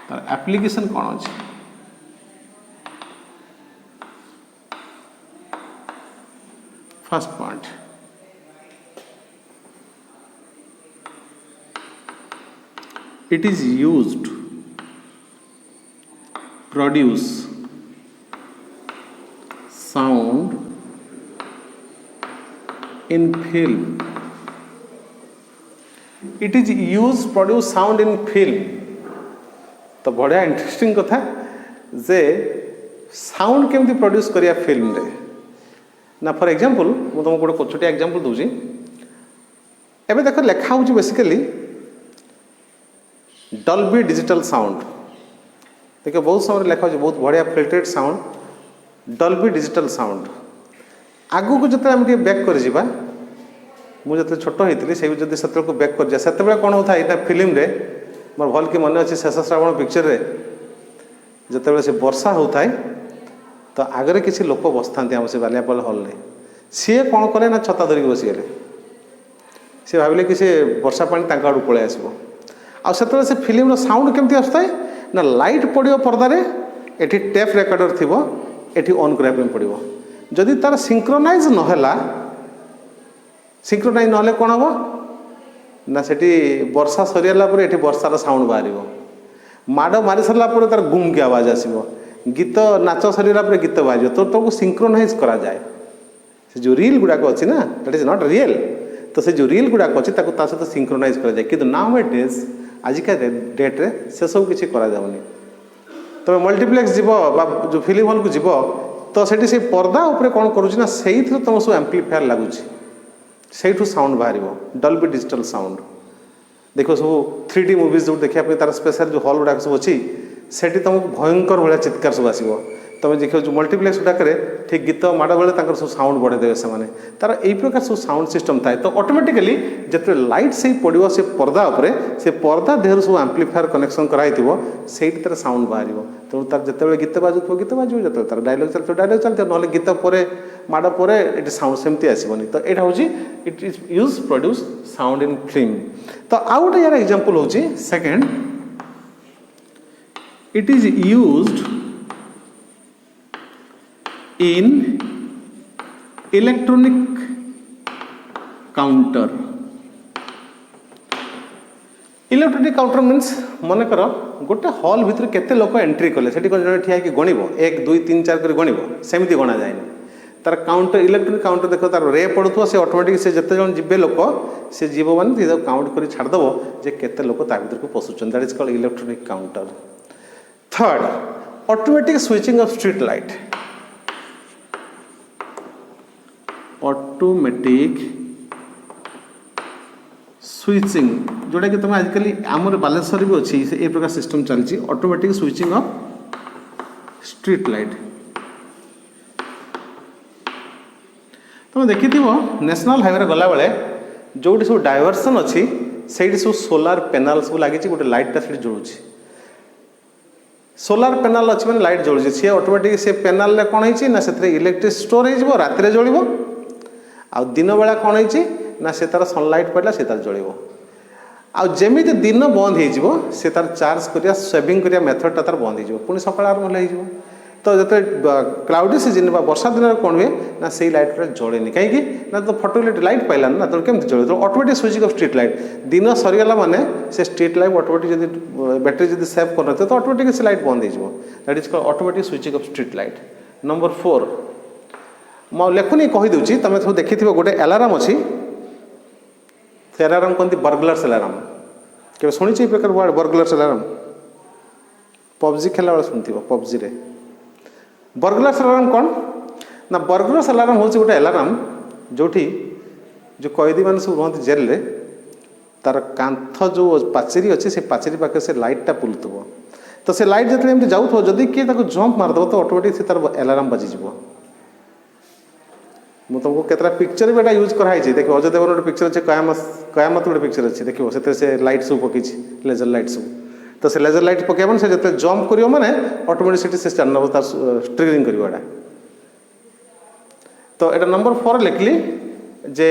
तार एप्लिकेशन कौन अच्छे first point it is used produce sound in film it is used produce sound in film तो बढ़िया interesting कथा जे साउंड केमती प्रोड्यूस करिया फिल्म रे ना फॉर एग्जांपल मु तुमको गोटे छोटिया एग्जांपल दूची एबे देखो लेखा होची बेसिकली डॉल्बी डिजिटल साउंड देखिए बहुत समय लेखा होची बहुत बढ़िया filtered sound Dolby digital sound आगु को जते हम बैक कर जिबा मु जते छोट होइतली से जदी सत्र को बैक कर जा सेते बेला कोन होता एटा फिल्म रे मोर भल के मन अछि शेष श्रावण पिक्चर रे जते बेला से वर्षा होता है तो आगरे किसी लोक बसथांती हम से बालियापाल हॉल रे सी कौन कले ना छता धरिक बसीगले सी भाविले कि से वर्षा पानी तांका आडू पळे आसबो आ सेते से फिल्म रो साउंड केमती आसता है ना लाइट पड़ियो पर्दा रे एठी टेप रेकॉर्डर थिबो एठी ऑन करा पे पड़ियो जदि तार सिंक्रोनाइज न होला सिंक्रोनाइज नहले कोन हबो ना सेठी वर्षा सरियाला पर एठी वर्षार साउंड बाहरिबो माड मारी सरला पर तार गुम के आवाज आसीबो गीत नाच सरियाला पर गीत बाजियो तो तुमको सिंक्रोनाइज करा जाए से जो रील गुडाक अछि ना दैट इज नॉट रियल तो से जो रील गुडाक अछि ताको ता सहित सिंक्रोनाइज करा जाए किंतु नाउ इट इज आजिका डेट रे से सब किछि करा जाउनी तो मल्टीप्लेक्स जीव जो फिल्म हॉल को जीव तो सेठी से पर्दा ऊपर कौन करूँ ना से तुम सब एम्प्लीफायर लगुच से साउंड बाहर डॉल्बी डिजिटल साउंड देखो सब 3D मूवीज जो देखा तार स्पेशल जो हॉल गुड़ाक सब अच्छी सेठी तुमको भयंकर भाया चित्कार सब आसो तुम देखो जो मल्टीप्लेक्स गुड़ाक ठीक गीत माड़ बेले सब साउंड बढ़े देवे से तार यही प्रकार सब साउंड सिस्टम थाए तो ऑटोमेटिकली जिते लाइट से पड़ो से पर्दा उपरे से पर्दा देहर सब एम्प्लीफायर कनेक्शन कराई से तार साउंड बाहर तेणु तार जिते गीत बाजू गीत बाजू जो तार डायलॉग चलते डायलॉग चलते ना गीत पर माड़ पर ये साउंड सेमती आसबनी तो यहाँ हूँ it is use produce sound in film तो आउ गोटे यार एग्जांपल हूँ second it is used in electronic counter electronic counter means मन कर गोटे हॉल भितर केते लोक एंट्री कले सेठी जन ठिया कि गणिब 1 2 3 4 कर गणिब सेमती गणा जाए तार काउंटर इलेक्ट्रॉनिक काउंटर देखो तार रे पड़ुथो से ऑटोमेटिक से जते जन जिबे लोक से जीव माने काउंट करी छाड़ दबो जे केते लोक ता भितर को पसुचन that is called electronic counter third automatic switching off street light automatic switching जोटा कि तुम आजिकल आमर बालेश्वर भी अच्छी से एक प्रकार सिस्टम चलती automatic switching off street light तुम देखि नेशनल हाईवे गला बेले जो सब डायवर्सन अच्छी से सब सोलार पैनल सब लगी गोटे लाइटा से जलूँ सोलार पैनल अच्छी मैंने लाइट जलूँ सी ऑटोमेटिक से पैनल कौन है इलेक्ट्रिक स्टोर हो रात जल आ दिन बेला कौन है ना से तार सनलाइट पड़ा से तार जल आमी दिन बंद हो से तार चार्ज करिया सेविंग करिया मेथडटा तार बंद हो पुणी सकाल आरंभ हो तो जो क्लाउडी सीजन वर्षा दिन कौन हुए ना से लाइट जलेनी कहीं ना तो फटोलेट लाइट पाइलान ना तो केमती जल तो automatic switching off street light दिन सरीगला माने से स्ट्रीट लाइट ऑटोमेटिक जब बैटेरी जब सेव कर तो ऑटोमेटिक से लाइट बंद हो that is called automatic switching off street light number 4 मु लेखुनी कहीदे तुम सब देखी गोटे अलार्म अच्छी से अलार्म कहते बर्गलर्स अलार्म के शुणी प्रकार वर्ड बर्गलर्स अलार्म पबजी खेला बेला शुणुव पबजी रे बर्गलर्स अलार्म कौन ना बर्गलर्स अलार्म हूँ गोटे अलार्म जोटी जो कैदी मैंने सब रुहत जेल रे तार कांथ जो पाचेरी अच्छे से पाचेरी पाखे से लाइटा बुलुव तो से लाइट जो एमती जाऊँ जदि किए जंप मारदेव तो ऑटोमेटिक से तार अलार्म बाजिज मुझे तुमको केतरा पिक्चर भी यूज कराई देखो अजय देवगन गोटे पिक्चर अच्छे कयामत गोटे पिक्चर अच्छे देखो से लाइट सब पकई लेजर लाइट सब तो से लेजर लाइट पकड़ से जो जंप कर मैंने ऑटोमेटिक से जान नब तार ट्रिगरिंग कर तो ये नंबर 4 लिखली जे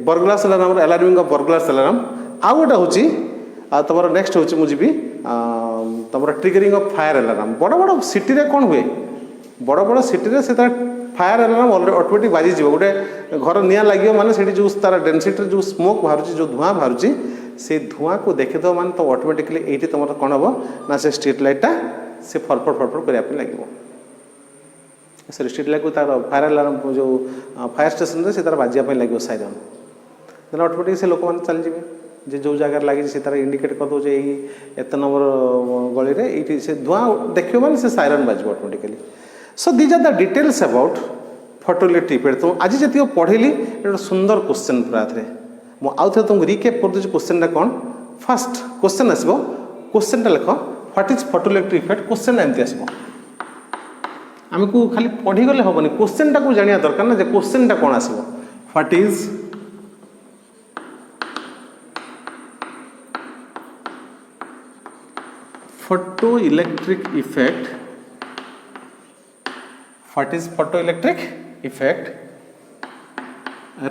बर्गलास अलार्म अलार्मिंग ऑफ बर्गलास अलार्म आउ गोटे हूँ आ तुम नेक्स्ट हूँ मुझे तुम ट्रिगरिंग ऑफ फायर अलार्म बड़ बड़ सिटी रे कौन हुए बड़ बड़ सिटी रे से फायर अलार्म ऑटोमेटिक बाजी गोटे घर निआ लगे माने से जो तार डेनसीटी जो स्मोक बाहर जो धुआं बाहर से धुआं को देखीद माने तो ऑटोमेटिकली ये तुम कौन हम ना से स्ट्रीट लाइटा से फरफड़ फरफड़ करने लगे से स्ट्रीट लाइट को तार फायर अलार्म जो फायर स्टेशन से तार बाजिया लगे साइरन देन ऑटोमेटिक से लोक मैंने चल जाए जे जो जगार लगी से तार इंडिकेट कर दे एत नंबर गली में से धुआं देखिए मैंने से साइरन बाजो automatically so these are the details about photoelectric effect तो आज जी पढ़ेली एक सुंदर क्वेश्चन पूरा मुझे आउ थे तुमको रिकेप कर दूसरी क्वेश्चन कौन फास्ट क्वेश्चन आसो क्वेश्चन लिख what is photoelectric effect question एमती आसो आमको खाली पढ़ीगले हेनी क्वेश्चन टाक जाना दरकार ना क्वेश्चन टा कौन आसो what is photoelectric effect what is photoelectric effect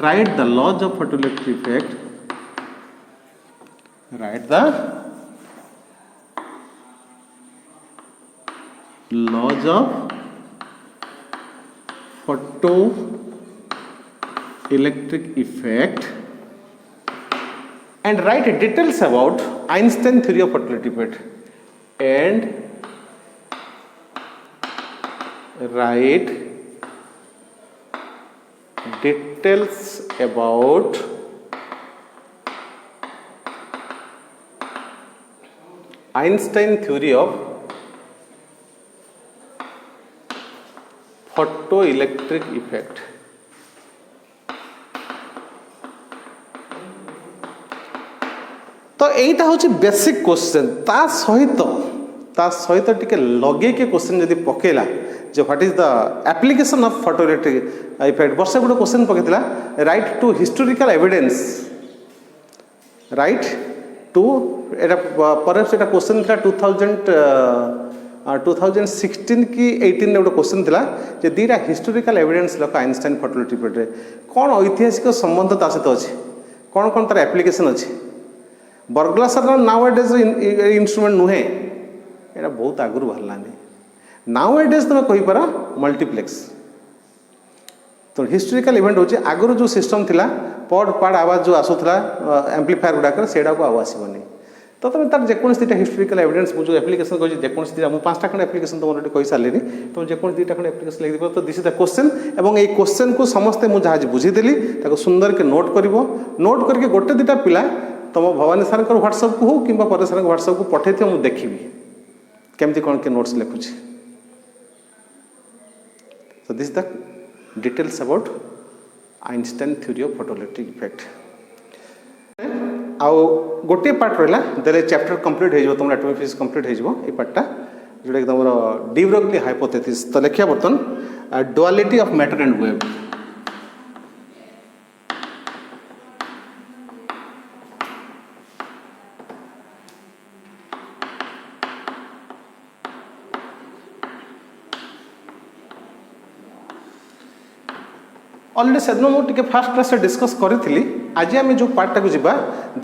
write the laws of photoelectric effect write the laws of photoelectric effect and write details about Einstein theory of photoelectric effect and write details about Einstein theory of photoelectric effect तो यहीटा हूँ basic question ता सहित टिके लगे के question जदि पकेला जो what is the application of photoelectric effect वर्षे गोटे क्वेश्चन पकेला right to historical evidence right to एटा परहैप्स एटा क्वेश्चन था 2016 की 18 गोटे क्वेश्चन था जे दीटा हिस्टोरिकल एविडेंस लक आइंस्टाइन फोटोइलेक्ट्रिक इफेक्ट रे कौन ऐतिहासिक संबंध ता सहित अच्छे कौन कौन तार एप्लिकेशन अच्छे बर्गलासर नाउ एडेज इन्स्ट्रुमेंट नुहे यहाँ बहुत आगुरी बाहरलानी नाउ एडेज तुम कहीपर मल्टीप्लेक्स तो हिस्टोरिकल इवेंट होची आगुरी जो सिस्टम थिला पड पाड आवाज जो आसुला एम्प्लीफायर गुड़ाक से आसबनी तो तुम तार जेकोसी दुटा हिस्टोरिकल एविडेंस मुझे एप्लिकेशन कही जेकोसी मुझे 5टा खंड एप्लिकेशन तुम कही सारे तुम जेकोसी 2टा खंड एप्लिकेशन लिखि तो दिस इज द क्वेश्चन और ये क्वेश्चन को समस्ते मुझे आज बुझीदेली सुंदर के नोट कर नोट करके गोटे 2टा पिला तुम भवानी सार ह्वाट्सअप को हो कि परे सार ह्वाट्सअप को पठे मुझे देखी केमती कौन के नोट्स लिखुची so this the details about Einstein theory of photoelectric effect आउ गोटे पार्ट रहा देले चैप्टर कंप्लीट हो तुम एटॉमिक फिजिक्स कंप्लीट हो पार्टा जोटा कि तुम डी ब्रोगली हाइपोथेसिस तो लिखा बर्तन duality of matter and wave already सेदिन मुझे फास्ट क्लास डिस्कस करी आज आम जो पार्टा को जीवा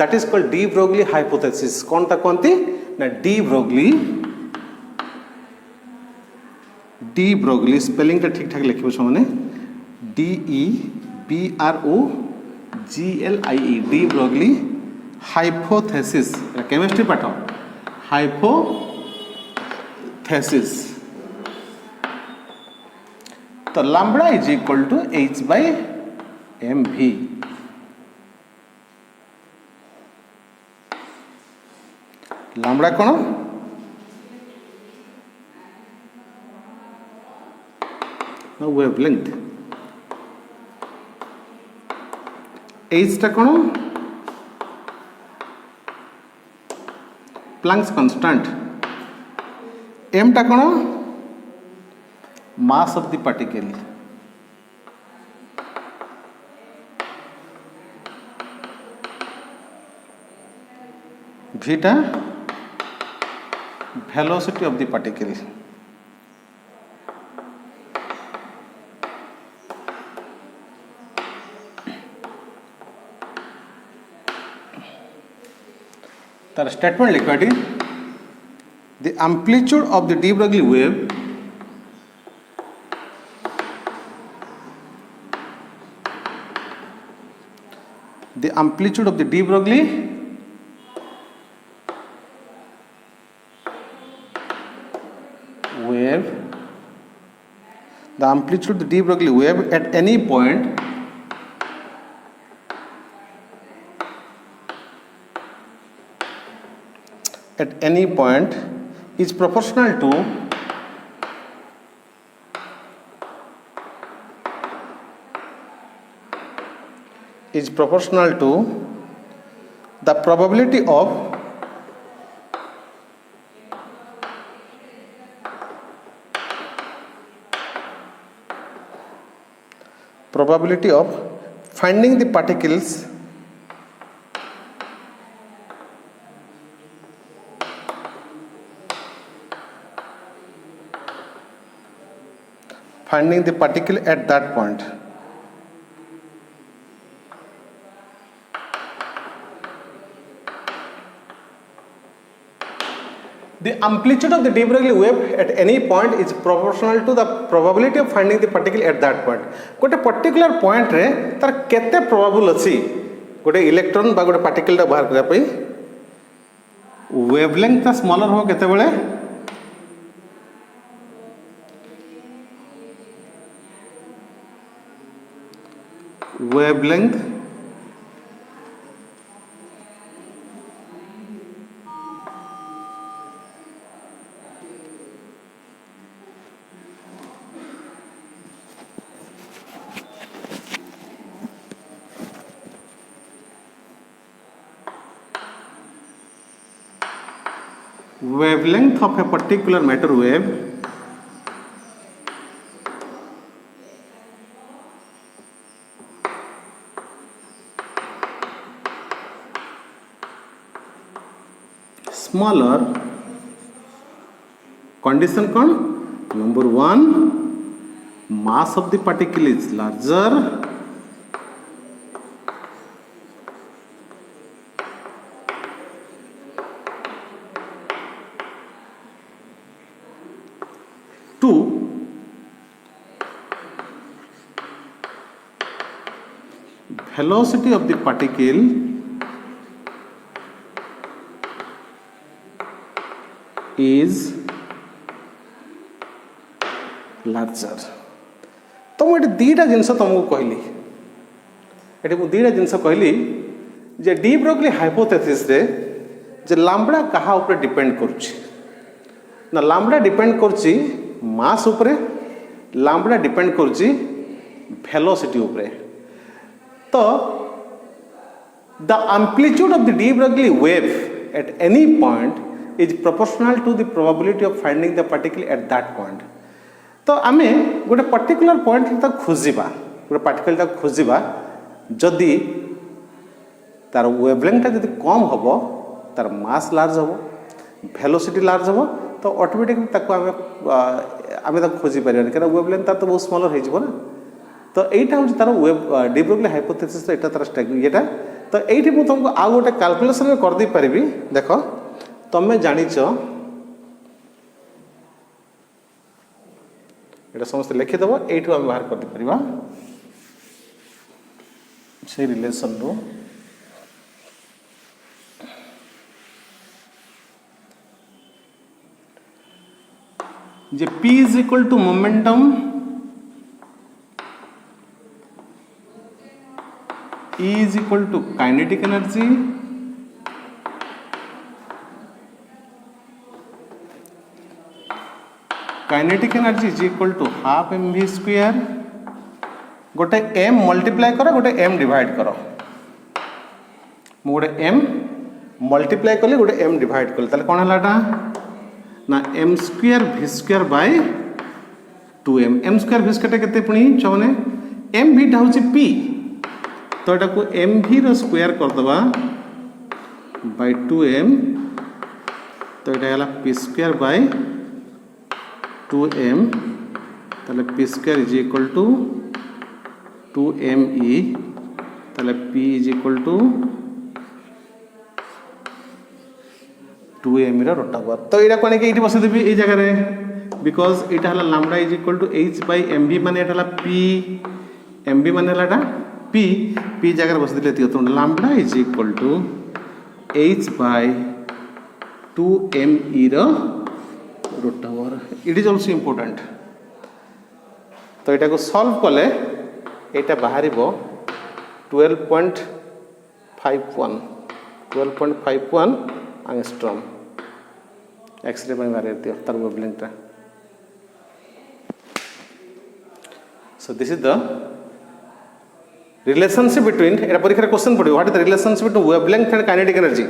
that is called D Broglie hypothesis कौन ता कहती ना डी ब्रोगली स्पेलिंग ठीक ठाक लिखे मैंने DEBROGLIE de Broglie hypothesis chemistry पाठ हाइपोथेसिस तो lambda is equal to H/mv lambda कौन वेवलेंथ H टा कौन प्लैंक्स कांस्टेंट m टा कौन mass of the particle v टा velocity of the particle तार स्टेटमेंट लिखा दी the amplitude of the de Broglie wave the amplitude of the de Broglie wave, the amplitude of the de Broglie wave at any point is proportional to the probability of finding the particles at that point. The amplitude of the de Broglie wave at any point is proportional to the probability of finding the particle at that point. गोटे particular point रे तार केते probable अछि गोटे electron बा गोटे particle टा बाहर करिया पई वेवलेंथ ता स्मॉलर हो केते बेले wavelength wavelength of a particular matter wave smaller condition कौन number 1 mass of the particle is larger two velocity of the particle is larger. तो मुझे दीटा जिनस तुमको कहली ये मुझे दीटा जिनस कहली जे डी ब्रोगली हाइपोथेसिस रे जे लैम्बडा कहा ऊपर डिपेंड करुछि ना लैम्बडा डिपेंड करुछि मास उपरे लैम्बडा डिपेंड करुछि वेलोसिटी उपरे तो the amplitude of the de Broglie wave at any point is proportional to the probability of finding the particle at that point तो आमे गोटे पर्टिकुलर पॉइंट तक खोजिबा गोटे पार्टिकल तक खोजिबा जदि तार वेवलेंथ जदि कम हबो तार मास लार्ज हबो वेलोसिटी लार्ज हबो तो ऑटोमेटिकली ताको आमे ताको खोजि परिबा कारण वेवलेंथ तार तो बहुत स्मॉलर हे जिवो ना तो एटा हो तार वेव डी ब्रोगली हाइपोथेसिस एटा तार एटा तो एठी मु तुमको आ गोटे कैलकुलेशन में कर दी परिबी देखो तमे जानिचो एटा समस्त लिखि देबो एठू हम बाहर कर दी परिबा से रिलेशन रो जे P is equal to momentum E is equal to kinetic energy is equal to half mv square गोटे m मल्टीप्लाई करो गोटे m डिवाइड करो गोटे m मल्टीप्लाई कले गोटे m डिवाइड कले ताले कोन हलाटा ना m square v square by 2m m square v square केते पुनी चौने m v टा होची p तो एटा को m v रो स्क्वायर कर दबा बाय 2m तो एटा हला p स्क्वायर बाय 2m ताले p square is equal to 2me ताले p is equal to 2m ର रूट ओवर तो एटा कोने के एठी बसे देबी ए जगह रे बिकॉज एटा हला lambda is equal to h by mv माने एटा हला p mv माने हला p p जगह रे बसे दिले तियो तो lambda is equal to h by 2me रो root over it is also important तो एटा को सॉल्व कले एटा बाहरिबो 12.51 एंगस्ट्रॉम एक्सरे में बाहर दियो तार wavelength so this is the relationship between एटा परीक्षा क्वेश्चन पड़ो what is the relationship between wavelength and kinetic energy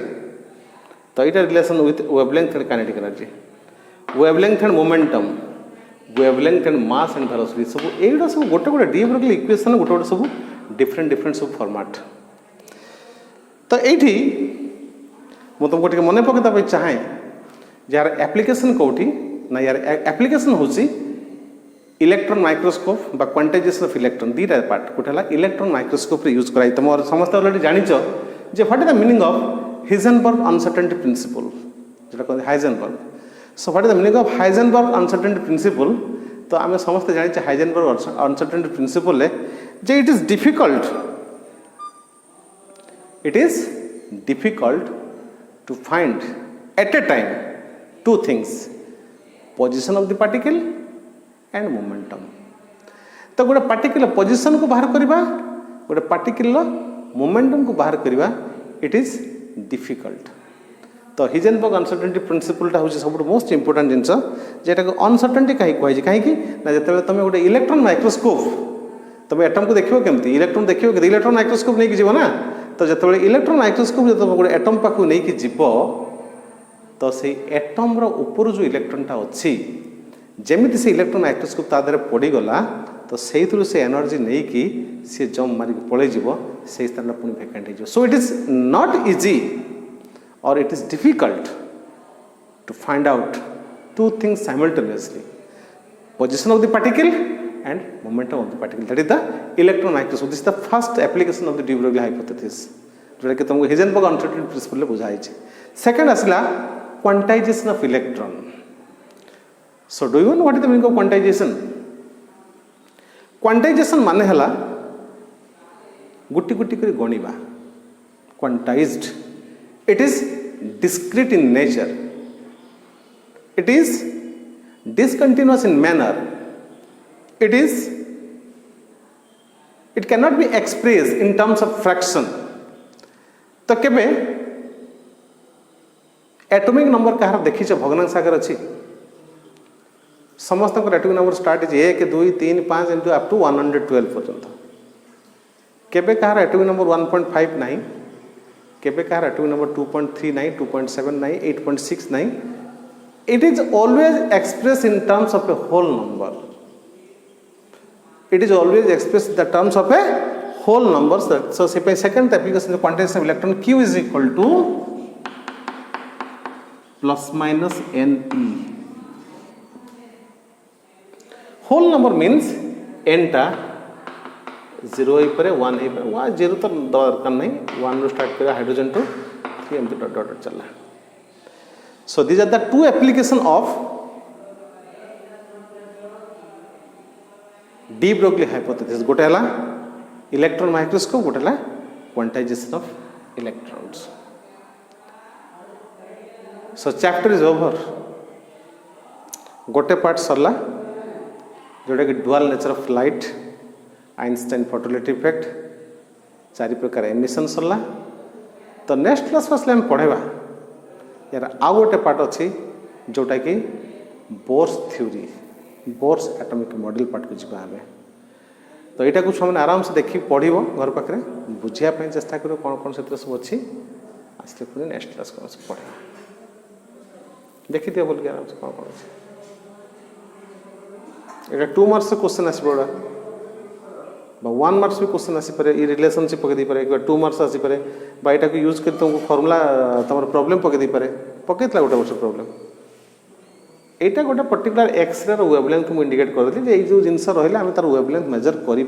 तो एटा relation with wavelength and kinetic energy wavelength and momentum wavelength and mass and velocity सब एटा सब गोटे गोटे de Broglie equation गोटे गोटे सब डिफरेंट सब फॉर्मेट तो एठी मु तुमको टिके मने पकेता पे चाहे यार एप्लीकेशन कोठी ना यार एप्लीकेशन होची इलेक्ट्रॉन माइक्रोस्कोप बा क्वांटाइजेशन ऑफ इलेक्ट्रॉन दीटा पार्ट कोठला इलेक्ट्रॉन माइक्रोस्कोप रे यूज कराई तुम समस्त ऑलरेडी जानिचो जे what is the meaning of Heisenberg uncertainty principle जेटा कहते Heisenberg so what is the meaning of Heisenberg uncertainty principle तो आम समस्त जानिचे हाइजेनबर्ग अनसर्टेनिटी प्रिंसिपल जे it is difficult to find at a time two things position of the particle and momentum तो गोटे particle position को बाहर करवा गोटे पार्टिकल मोमेंटम को बाहर करवा इट इज डिफिकल्ट तो हाइजेनबर्ग अनसर्टेनिटी प्रिंसिपलटा हूँ सब मोस्ट इंपोर्टेंट जिनस जेटा को अनसर्टेनिटी कहीं कहुई कहीं ना जो तुम गोटे इलेक्ट्रॉन माइक्रोस्कोप तुम एटम को देखो केमती इलेक्ट्रॉन देखो इलेक्ट्रॉन माइक्रोस्कोप नहीं जीव ना तो जो इलेक्ट्रॉन माइक्रोस्कोप जो तुम गोटे एटम पाक नहीं जीव तो से एटम ऊपर जो इलेक्ट्रॉनटा अच्छी जमी से इलेक्ट्रॉन माइक्रोस्कोप तादे पड़गला तो से एनर्जी नहीं कि सी जम्प मारिक पलि से स्थान पुणी भैकेंट हो so it is not easy और it is difficult to find out two things simultaneously position of the particle and momentum of the particle that is the electron microscope this is the first application of the de Broglie hypothesis जोटा कि तुमको Heisenberg uncertainty principle बुझाई second आसला quantization of electron so do you know what is the meaning of quantization quantization माने हला गुटी गुटी कर गणिबा quantized it is discrete in nature it is discontinuous in manner it cannot be expressed in terms of fraction तो केबे atomic number कहार देखिछ भग्नांश आकार अछि समस्त atomic number start is 1 2 3 5 into up to 112 पर्यंत केबे कहार एटॉमिक नंबर 1.5 नहीं केबे कहार atomic number 2.39 2.79 8.69 it is always expressed in terms of a whole number it is always expressed in the terms of a whole number so second application of quantization of electron q is equal to plus minus ne whole number means n टा 0 हो पारे 1 हो पारे 1 0 तो दरकार नहीं 1 रो start करा hydrogen to 3 M dot dot चला so these are the two application of de Broglie hypothesis गोटे हला इलेक्ट्रॉन माइक्रोस्कोप गोटे हला quantization of electrons so chapter is over गोटे पार्ट सरला जोटा कि dual nature of light Einstein photoelectric effect चारि प्रकार एमिशन सरला तो नेक्स्ट क्लास में हम पढ़ेबा यार आउ गोटे पार्ट अच्छी जोटा कि bourse theory Bohr's atomic model part को जीवा हमें तो यहाँ को छुआ आराम से देखिए पढ़ो घर पाखे बुझापी चेष्टा कर कौन कौन से सब अच्छी आसते पुणी नेक्स्ट क्लास कौन से पढ़े देखी दिए बोल आराम से कौन कौन अच्छे এটা 2 मार्क्स क्वेश्चन आसपा 1 मार्क्स भी क्वेश्चन आसपे ये रिलेशनशिप पकई पारे 2 मार्क्स आसपे यहाँ यूज कर तुमको फर्मुला तुम प्रॉब्लम पकई पारे पकईला गोटे वर्ष प्रॉब्लम यहाँ गोटे पर्टिकुलर एक्सरे वेवलेंथ मुझे इंडिकेट करदेली जो जिनस रहा आम तार वेवलेंथ मेजर कर